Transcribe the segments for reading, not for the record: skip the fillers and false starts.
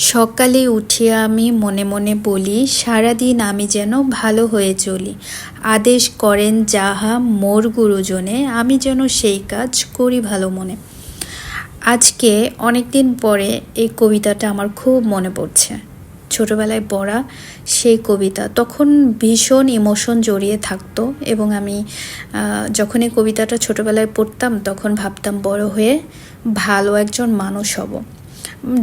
সকালে উঠিয়া আমি মনে মনে বলি, সারাদিন আমি যেন ভালো হয়ে চলি। আদেশ করেন যাহা মোর গুরুজনে, আমি যেন সেই কাজ করি ভালো মনে। আজকে অনেক দিন পরে এই কবিতাটা আমার খুব মনে পড়ছে। ছোটবেলায় পড়া সেই কবিতা, তখন ভীষণ ইমোশন জড়িয়ে থাকতো এবং আমি যখন এই কবিতাটা ছোটবেলায় পড়তাম তখন ভাবতাম বড় হয়ে ভালো একজন মানুষ হব।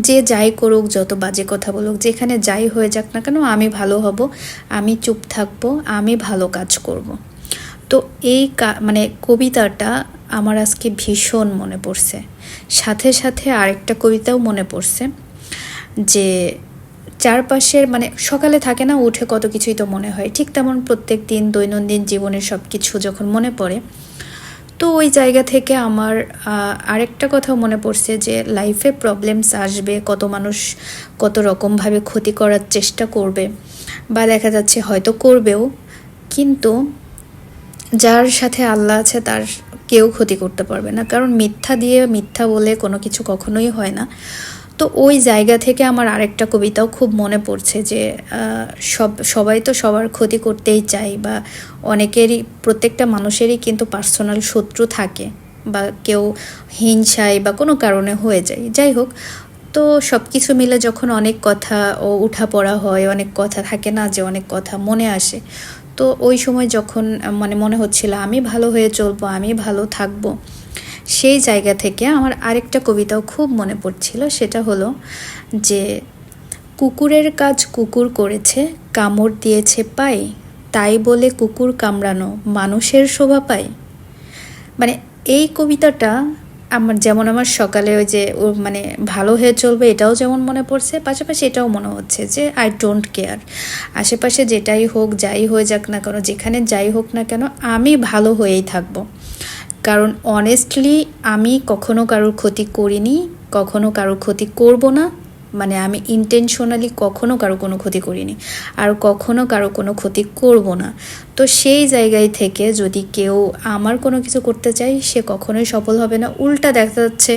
যে যাই করুক, যত বাজে কথা বলুক, যেখানে যাই হয়ে যাক না কেন, আমি ভালো হব, আমি চুপ থাকবো, আমি ভালো কাজ করব। তো এই মানে কবিতাটা আমার আজকে ভীষণ মনে পড়ছে। সাথে সাথে আরেকটা কবিতাও মনে পড়ছে, যে চারপাশের মানে সকালে থাকে না, উঠে কত কিছুই তো মনে হয়, ঠিক তেমন প্রত্যেক দিন দৈনন্দিন জীবনের সব কিছু যখন মনে পড়ে, তো ওই জায়গা থেকে আমার আরেকটা কথা মনে পড়ছে যে লাইফে প্রবলেমস আসবে, কত মানুষ কত রকমভাবে ক্ষতি করার চেষ্টা করবে, বা দেখা যাচ্ছে হয়তো করবেও, কিন্তু যার সাথে আল্লাহ আছে তার কেউ ক্ষতি করতে পারবে না, কারণ মিথ্যা দিয়ে মিথ্যা বলে কোনো কিছু কখনোই হয় না। তো ওই জায়গা থেকে আমার আরেকটা কবিতাও খুব মনে পড়ছে, যে সবাই তো সবার ক্ষতি করতেই চায়, বা অনেকেরই, প্রত্যেকটা মানুষেরই কিন্তু পার্সোনাল শত্রু থাকে, বা কেউ হিংসায় বা কোনো কারণে হয়ে যায়, যাই হোক। তো সব কিছু মিলে যখন অনেক কথা ও উঠা পড়া হয়, অনেক কথা থাকে না, যে অনেক কথা মনে আসে, তো ওই সময় যখন মানে মনে হচ্ছিল আমি ভালো হয়ে চলবো, আমি ভালো থাকবো, সেই জায়গা থেকে আমার আরেকটা কবিতাও খুব মনে পড়ছিল। সেটা হলো যে কুকুরের কাজ কুকুর করেছে, কামড় দিয়েছে পায়ে, তাই বলে কুকুর কামড়ানো মানুষের শোভা পায়। মানে এই কবিতাটা আমার সকালে ওই যে ও মানে ভালো হয়ে চলবে এটাও যেমন মনে পড়ছে, পাশাপাশি এটাও মনে হচ্ছে যে আই ডোন্ট কেয়ার, আশেপাশে যেটাই হোক, যাই হয়ে যাক না কেন, যেখানে যাই হোক না কেন, আমি ভালো হয়েই থাকবো। কারণ অনেস্টলি আমি কখনো কারোর ক্ষতি করিনি, কখনো কারোর ক্ষতি করব না, মানে আমি ইন্টেনশনালি কখনো কারো কোনো ক্ষতি করিনি, আর কখনো কারো কোনো ক্ষতি করব না। তো সেই জায়গায় থেকে যদি কেউ আমার কোনো কিছু করতে চায়, সে কখনোই সফল হবে না, উল্টা দেখা যাচ্ছে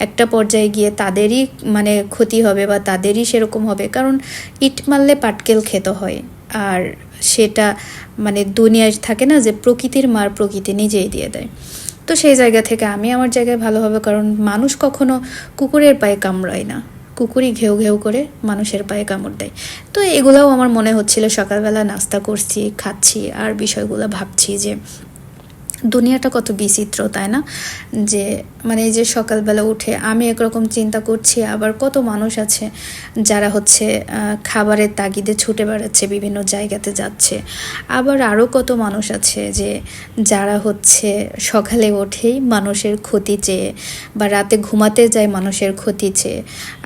একটা পর্যায়ে গিয়ে তাদেরই মানে ক্ষতি হবে, বা তাদেরই সেরকম হবে, কারণ ইট মারলে পাটকেল খেতে হয়। আর সেটা মানে দুনিয়ায় থাকে না যে প্রকৃতির মার প্রকৃতি নিজেই দিয়ে দেয়। তো সেই জায়গা থেকে আমি আমার জায়গায় ভালো হবে, কারণ মানুষ কখনো কুকুরের পায়ে কামড়ায় না, কুকুরই ঘেউ ঘেউ করে মানুষের পায়ে কামড় দেয়। তো এগুলাও আমার মনে হচ্ছিল, সকালবেলা নাস্তা করছি, খাচ্ছি, আর বিষয়গুলো ভাবছি যে দুনিয়াটা কত বিচিত্র, তাই না? যে মানে এই যে সকালবেলা উঠে আমি একরকম চিন্তা করছি, আবার কত মানুষ আছে যারা হচ্ছে খাবারের তাগিদে ছুটে বেড়াচ্ছে, বিভিন্ন জায়গাতে যাচ্ছে। আবার আরও কত মানুষ আছে যে যারা হচ্ছে সকালে উঠেই মানুষের ক্ষতি চেয়ে, বা রাতে ঘুমাতে যায় মানুষের ক্ষতি চেয়ে।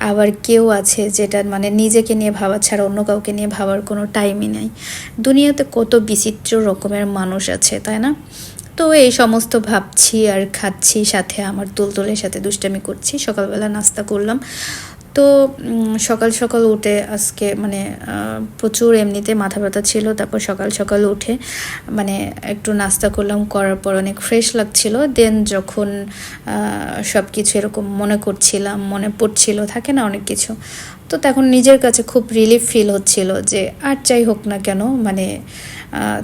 আবার কেউ আছে যেটা মানে নিজেকে নিয়ে ভাবা ছাড়া অন্য কাউকে নিয়ে ভাবার কোনো টাইমই নাই। দুনিয়াতে কত বিচিত্র রকমের মানুষ আছে, তাই না? তো এই সমস্ত ভাবছি আর খাচ্ছি, সাথে আমার তুলতুলের সাথে দুষ্টামি করছি। সকালবেলা নাস্তা করলাম। তো সকাল সকাল উঠে আজকে মানে প্রচুর এমনিতে মাথা ব্যথা ছিল, তারপর সকাল সকাল উঠে মানে একটু নাস্তা করলাম, করার পর অনেক ফ্রেশ লাগছিল। দেন যখন সব কিছু এরকম মনে করছিলাম, মনে পড়ছিল, থাকে না অনেক কিছু, তো তখন নিজের কাছে খুব রিলিফ ফিল হচ্ছিল, যে আর যাই হোক না কেন, মানে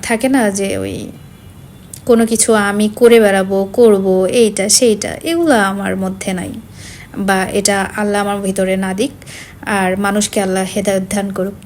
থাকে না যে ওই কোনো কিছু আমি করে বেড়াবো, করবো, এইটা সেইটা, এগুলো আমার মধ্যে নাই, বা এটা আল্লাহ আমার ভিতরে না দিক, আর মানুষকে আল্লাহ হেদায়েত দান করুক।